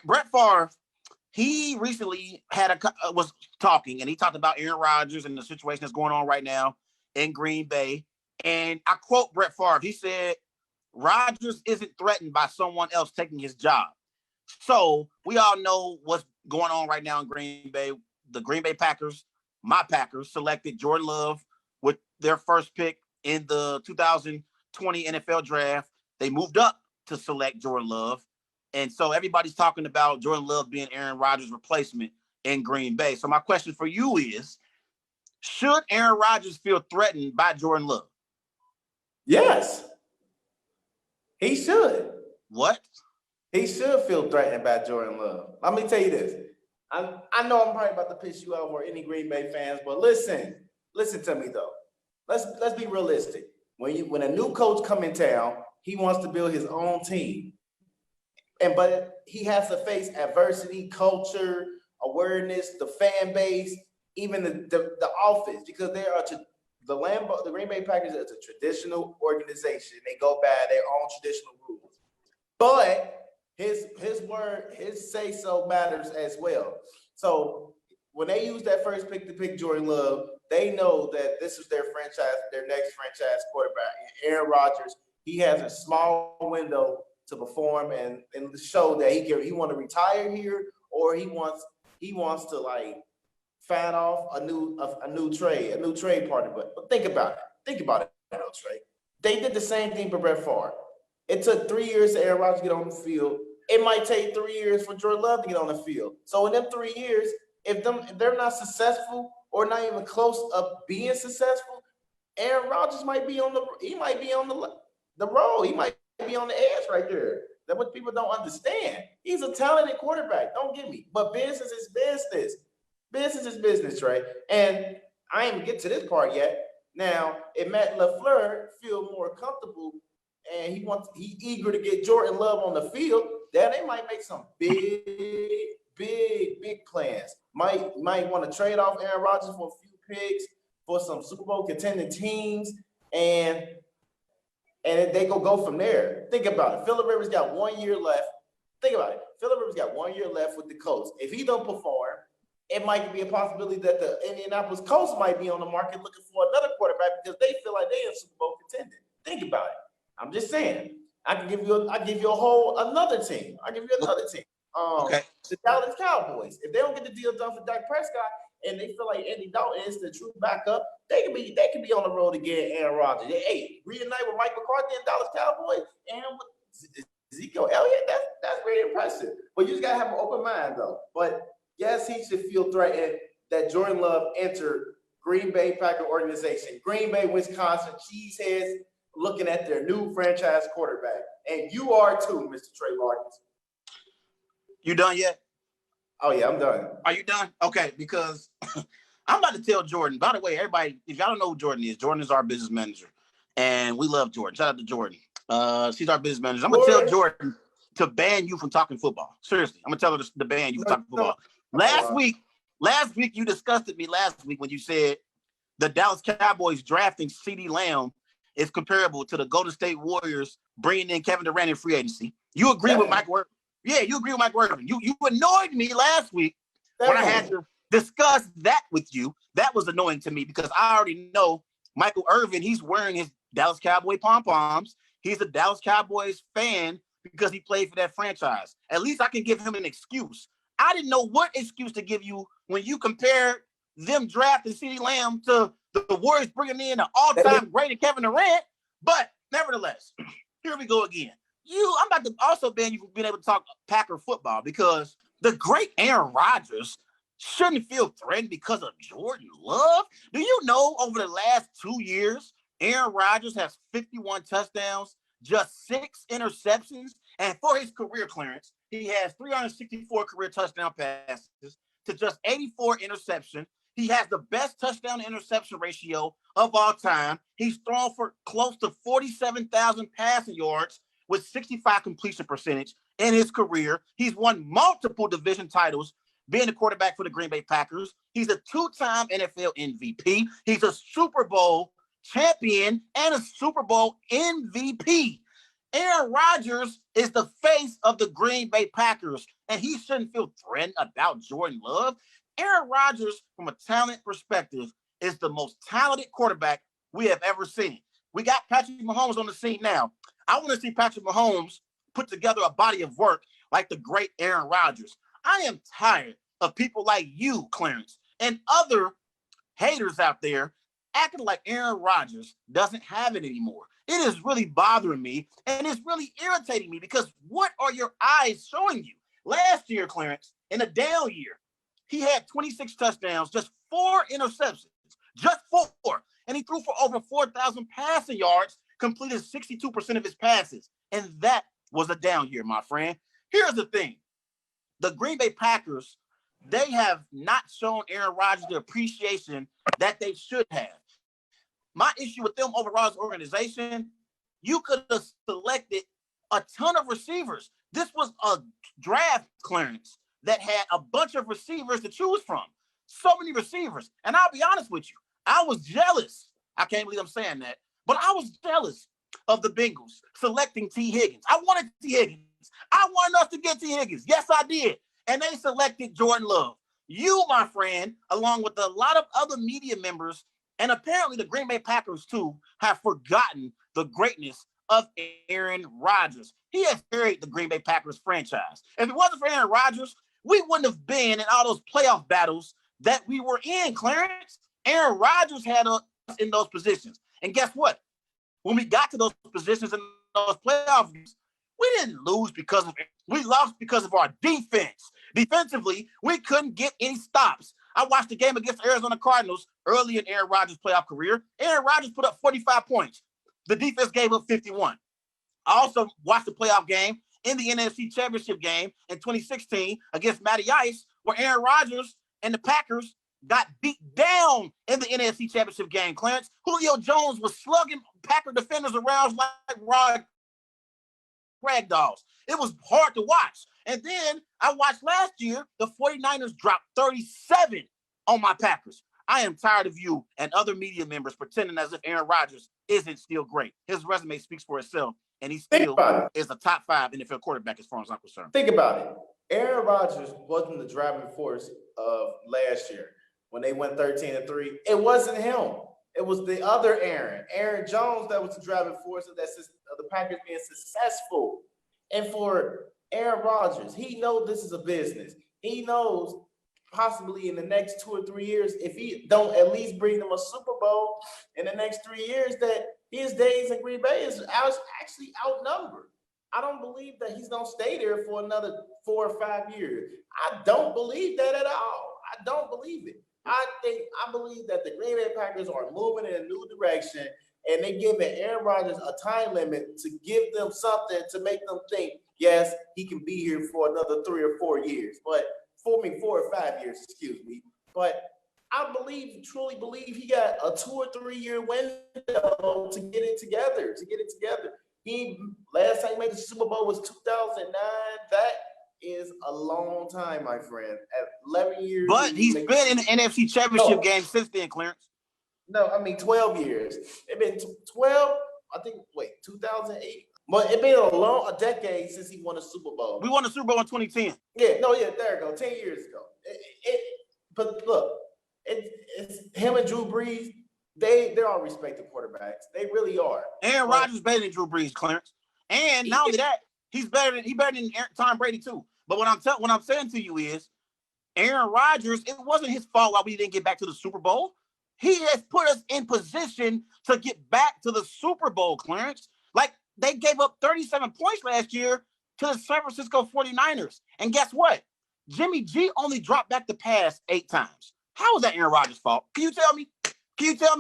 Brett Favre, he recently was talking, and he talked about Aaron Rodgers and the situation that's going on right now in Green Bay. And I quote Brett Favre. He said, "Rodgers isn't threatened by someone else taking his job." So we all know what's going on right now in Green Bay. The Green Bay Packers, my Packers, selected Jordan Love with their first pick in the 2020 NFL draft. They moved up to select Jordan Love. And so everybody's talking about Jordan Love being Aaron Rodgers' replacement in Green Bay. So my question for you is, should Aaron Rodgers feel threatened by Jordan Love? Yes. He should. What? He should feel threatened by Jordan Love. Let me tell you this. I know I'm probably about to piss you off or any Green Bay fans, but listen to me though. Let's be realistic. When a new coach come in town, he wants to build his own team. But he has to face adversity, culture, awareness, the fan base, even the office, because the Green Bay Packers is a traditional organization. They go by their own traditional rules. But his word, his say so matters as well. So when they use that first pick to pick Jordan Love, they know that this is their next franchise quarterback. Aaron Rodgers, he has a small window to perform and show that he want to retire here, or he wants to like fan off a new trade partner. But think about it, Trey. They did the same thing for Brett Favre. It took 3 years for Aaron Rodgers to get on the field. It might take 3 years for Jordan Love to get on the field. So in them 3 years, if they're not successful or not even close of being successful, Aaron Rodgers might be on the road. He might be on the edge right there. That's what people don't understand. He's a talented quarterback. Don't get me. But business is business. Business is business, right? And I ain't even get to this part yet. Now, if Matt LaFleur feel more comfortable and he eager to get Jordan Love on the field, then they might make some big plans. Might want to trade off Aaron Rodgers for a few picks for some Super Bowl contending teams, and they go from there. Think about it. Phillip Rivers got 1 year left. Think about it. Phillip Rivers got 1 year left with the Colts. If he don't perform, it might be a possibility that the Indianapolis Colts might be on the market looking for another quarterback because they feel like they in Super Bowl contending. Think about it. I'm just saying. I give you another team. Okay. The Dallas Cowboys. If they don't get the deal done for Dak Prescott and they feel like Andy Dalton is the true backup, they can be on the road again. Aaron Rodgers. Hey, reunite with Mike McCarthy and Dallas Cowboys and with Ezekiel Elliott. That's very impressive. But you just gotta have an open mind though. But yes, he should feel threatened that Jordan Love entered Green Bay Packer organization. Green Bay, Wisconsin, cheeseheads looking at their new franchise quarterback. And you are too, Mr. Trey Larkins. You done yet? Oh, yeah, I'm done. Are you done? Okay, because I'm about to tell Jordan. By the way, everybody, if y'all don't know who Jordan is our business manager. And we love Jordan. Shout out to Jordan. She's our business manager. I'm going to tell Jordan to ban you from talking football. Seriously, I'm going to tell her to ban you from talking football. Last week, you disgusted me last week when you said the Dallas Cowboys drafting CeeDee Lamb is comparable to the Golden State Warriors bringing in Kevin Durant in free agency. You agree with Mike Irvin? Yeah, you agree with Mike Irvin. You annoyed me last week when I had to discuss that with you. That was annoying to me because I already know Michael Irvin, he's wearing his Dallas Cowboy pom-poms. He's a Dallas Cowboys fan because he played for that franchise. At least I can give him an excuse. I didn't know what excuse to give you when you compared them drafting CeeDee Lamb to the Warriors bringing in an all-time great Kevin Durant. But nevertheless, here we go again. I'm about to also ban you from being able to talk Packer football because the great Aaron Rodgers shouldn't feel threatened because of Jordan Love. Do you know over the last 2 years, Aaron Rodgers has 51 touchdowns, just 6 interceptions, and for his career clearance, he has 364 career touchdown passes to just 84 interceptions. He has the best touchdown to interception ratio of all time. He's thrown for close to 47,000 passing yards with 65 completion percentage in his career. He's won multiple division titles being the quarterback for the Green Bay Packers. He's a 2-time NFL MVP. He's a Super Bowl champion and a Super Bowl MVP. Aaron Rodgers is the face of the Green Bay Packers, and he shouldn't feel threatened about Jordan Love. Aaron Rodgers, from a talent perspective, is the most talented quarterback we have ever seen. We got Patrick Mahomes on the scene now. I want to see Patrick Mahomes put together a body of work like the great Aaron Rodgers. I am tired of people like you, Clarence, and other haters out there acting like Aaron Rodgers doesn't have it anymore. It is really bothering me, and it's really irritating me because what are your eyes showing you? Last year, Clarence, in a down year, he had 26 touchdowns, just 4 interceptions, just 4. And he threw for over 4,000 passing yards, completed 62% of his passes. And that was a down year, my friend. Here's the thing. The Green Bay Packers, they have not shown Aaron Rodgers the appreciation that they should have. My issue with them overall as an organization, you could have selected a ton of receivers. This was a draft clearance that had a bunch of receivers to choose from. So many receivers. And I'll be honest with you, I was jealous. I can't believe I'm saying that. But I was jealous of the Bengals selecting T. Higgins. I wanted T. Higgins. I wanted us to get T. Higgins. Yes, I did. And they selected Jordan Love. You, my friend, along with a lot of other media members, and apparently the Green Bay Packers, too, have forgotten the greatness of Aaron Rodgers. He has carried the Green Bay Packers franchise. If it wasn't for Aaron Rodgers, we wouldn't have been in all those playoff battles that we were in, Clarence. Aaron Rodgers had us in those positions. And guess what? When we got to those positions in those playoff games, we didn't lose because of it. We lost because of our defense. Defensively, we couldn't get any stops. I watched the game against Arizona Cardinals early in Aaron Rodgers' playoff career. Aaron Rodgers put up 45 points. The defense gave up 51. I also watched the playoff game in the NFC Championship game in 2016 against Matty Ice, where Aaron Rodgers and the Packers got beat down in the NFC Championship game, Clarence. Julio Jones was slugging Packer defenders around like ragdolls. It was hard to watch. And then I watched last year, the 49ers dropped 37 on my Packers. I am tired of you and other media members pretending as if Aaron Rodgers isn't still great. His resume speaks for itself, and he still is a top 5 NFL quarterback as far as I'm concerned. Think about it. Aaron Rodgers wasn't the driving force of last year when they went 13-3. It wasn't him. It was the other Aaron Jones, that was the driving force of the Packers being successful. And for Aaron Rodgers, he knows this is a business. He knows possibly in the next 2 or 3 years, if he don't at least bring them a Super Bowl in the next 3 years, that his days in Green Bay is actually outnumbered. I don't believe that he's going to stay there for another 4 or 5 years. I don't believe that at all. I don't believe it. I believe that the Green Bay Packers are moving in a new direction, and they giving Aaron Rodgers a time limit to give them something to make them think, yes, he can be here for another 3 or 4 years. But 4 or 5 years, excuse me. But I truly believe he got a 2 or 3 year window to get it together. He last time he made the Super Bowl was 2009. That is a long time, my friend. At 11 years. But he's been in the NFC Championship game since then, Clarence. No, I mean 12 years. It's been 12. I think. 2008. But it's been a decade since he won a Super Bowl. We won the Super Bowl in 2010. There you go. 10 years ago. But look, it's him and Drew Brees. They're all respected quarterbacks. They really are. Aaron Rodgers better than Drew Brees, Clarence. And not only that, he's better than Tom Brady too. But what I'm saying to you is, Aaron Rodgers, it wasn't his fault why we didn't get back to the Super Bowl. He has put us in position to get back to the Super Bowl, Clarence. Like, they gave up 37 points last year to the San Francisco 49ers. And guess what? Jimmy G only dropped back the pass 8 times. How is that Aaron Rodgers' fault? Can you tell me?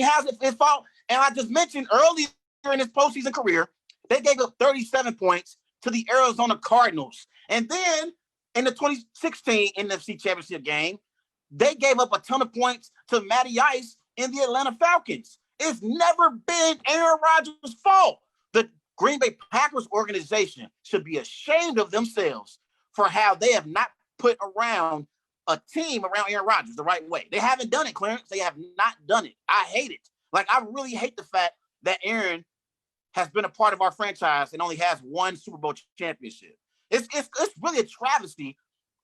How's it his fault? And I just mentioned earlier in his postseason career, they gave up 37 points to the Arizona Cardinals. And then in the 2016 NFC Championship game, they gave up a ton of points to Matty Ice in the Atlanta Falcons. It's never been Aaron Rodgers' fault. The Green Bay Packers organization should be ashamed of themselves for how they have not put around a team around Aaron Rodgers the right way. They haven't done it, Clarence. They have not done it. I hate it. Like, I really hate the fact that Aaron has been a part of our franchise and only has one Super Bowl championship. It's really a travesty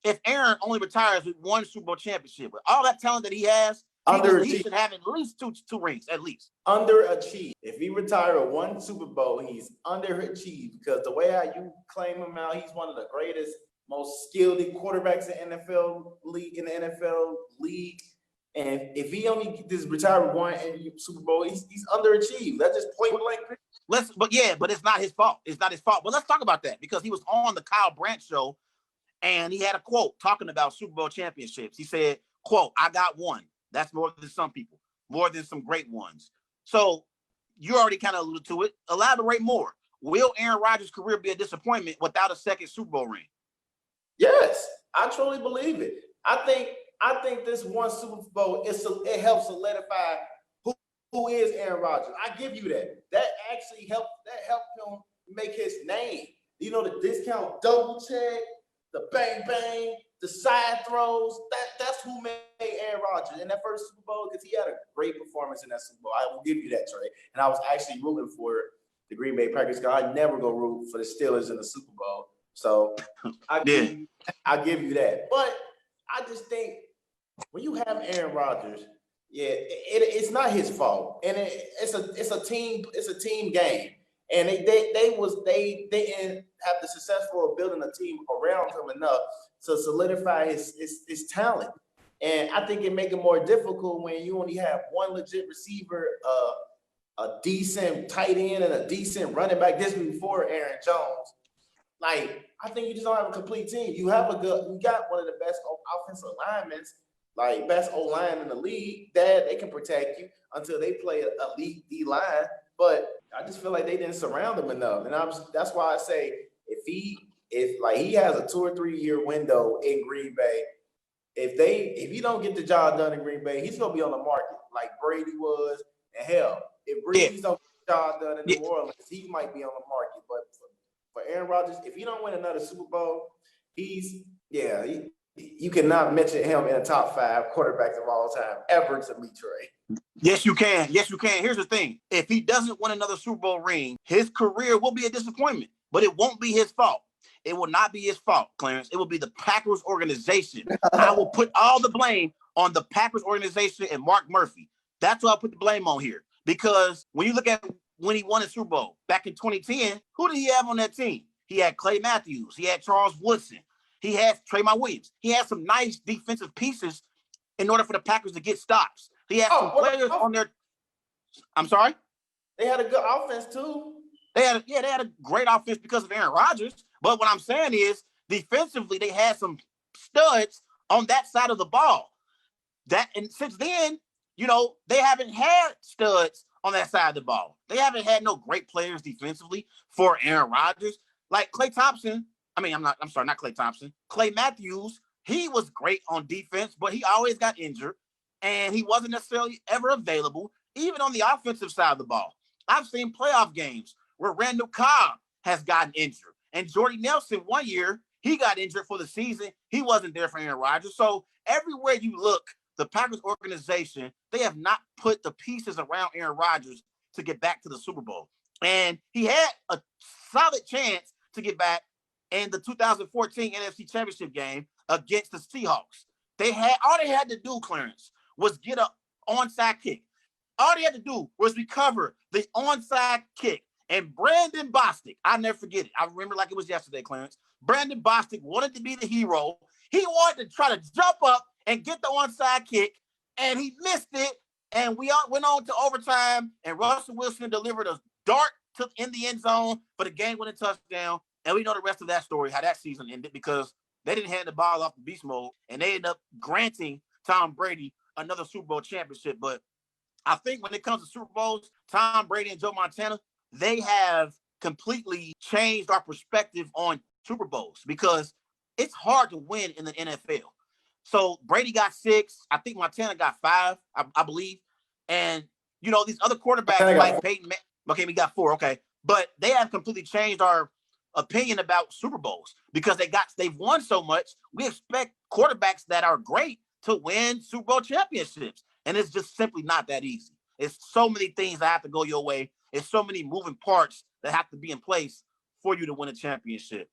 if Aaron only retires with one Super Bowl championship. With all that talent that he has, he should have at least two rings, at least. Underachieved. If he retired with one Super Bowl, he's underachieved because the way how you claim him out, he's one of the greatest, most skilled quarterbacks in the NFL league. And if he only just retired with one Super Bowl, he's underachieved. That's just point blank. But it's not his fault. It's not his fault. But let's talk about that because he was on the Kyle Brandt show and he had a quote talking about Super Bowl championships. He said, quote, "I got one. That's more than some people, more than some great ones." So you already kind of alluded to it. Elaborate more. Will Aaron Rodgers' career be a disappointment without a second Super Bowl ring? Yes, I truly believe it. I think this one Super Bowl it helps solidify who is Aaron Rodgers. I give you that. That actually helped him make his name. You know, the discount double check, the bang bang, the side throws. That's who made Aaron Rodgers in that first Super Bowl because he had a great performance in that Super Bowl. I will give you that, Trey. And I was actually rooting for the Green Bay Packers because I never go root for the Steelers in the Super Bowl. So I give you that. But I just think when you have Aaron Rodgers, it's not his fault, and it's a team game, and they didn't have the successful of building a team around him enough to solidify his talent, and I think it make it more difficult when you only have one legit receiver, a decent tight end, and a decent running back. This before Aaron Jones. Like, I think you just don't have a complete team. You got one of the best offensive linemen, like best O-line in the league, that they can protect you until they play an elite D-line. But I just feel like they didn't surround him enough. And that's why I say if he has a 2 or 3 year window in Green Bay, if he don't get the job done in Green Bay, he's gonna be on the market like Brady was. And hell, if Brady's don't get the job done in New Orleans, he might be on the market. But for Aaron Rodgers, if he don't win another Super Bowl, you cannot mention him in the top 5 quarterbacks of all time ever to me, Trey. Yes, you can. Yes, you can. Here's the thing. If he doesn't win another Super Bowl ring, his career will be a disappointment, but it won't be his fault. It will not be his fault, Clarence. It will be the Packers organization. I will put all the blame on the Packers organization and Mark Murphy. That's what I put the blame on here. Because when you look at when he won the Super Bowl back in 2010, who did he have on that team? He had Clay Matthews. He had Charles Woodson. He had Trayvon Williams. He had some nice defensive pieces in order for the Packers to get stops. He had some players on their. I'm sorry? They had a good offense, too. They had a great offense because of Aaron Rodgers. But what I'm saying is, defensively, they had some studs on that side of the ball. And since then, they haven't had studs on that side of the ball. They haven't had no great players defensively for Aaron Rodgers. Like Clay Thompson. Not Clay Thompson. Clay Matthews, he was great on defense, but he always got injured, and he wasn't necessarily ever available, even on the offensive side of the ball. I've seen playoff games where Randall Cobb has gotten injured, and Jordy Nelson, one year, he got injured for the season. He wasn't there for Aaron Rodgers. So everywhere you look, the Packers organization, they have not put the pieces around Aaron Rodgers to get back to the Super Bowl. And he had a solid chance to get back in the 2014 NFC Championship game against the Seahawks. All they had to do, Clarence, was get an onside kick. All they had to do was recover the onside kick. And Brandon Bostic, I'll never forget it. I remember like it was yesterday, Clarence. Brandon Bostic wanted to be the hero. He wanted to try to jump up and get the onside kick, and he missed it. And we all went on to overtime, and Russell Wilson delivered a dart in the end zone for the game-winning touchdown. And we know the rest of that story, how that season ended, because they didn't hand the ball off the beast mode, and they ended up granting Tom Brady another Super Bowl championship. But I think when it comes to Super Bowls, Tom Brady and Joe Montana, they have completely changed our perspective on Super Bowls because it's hard to win in the NFL. So Brady got 6. I think Montana got 5, I believe. And, these other quarterbacks like Peyton. Okay, we got 4. Okay. But they have completely changed our opinion about Super Bowls because they've won so much. We expect quarterbacks that are great to win Super Bowl championships. And it's just simply not that easy. It's so many things that have to go your way. It's so many moving parts that have to be in place for you to win a championship.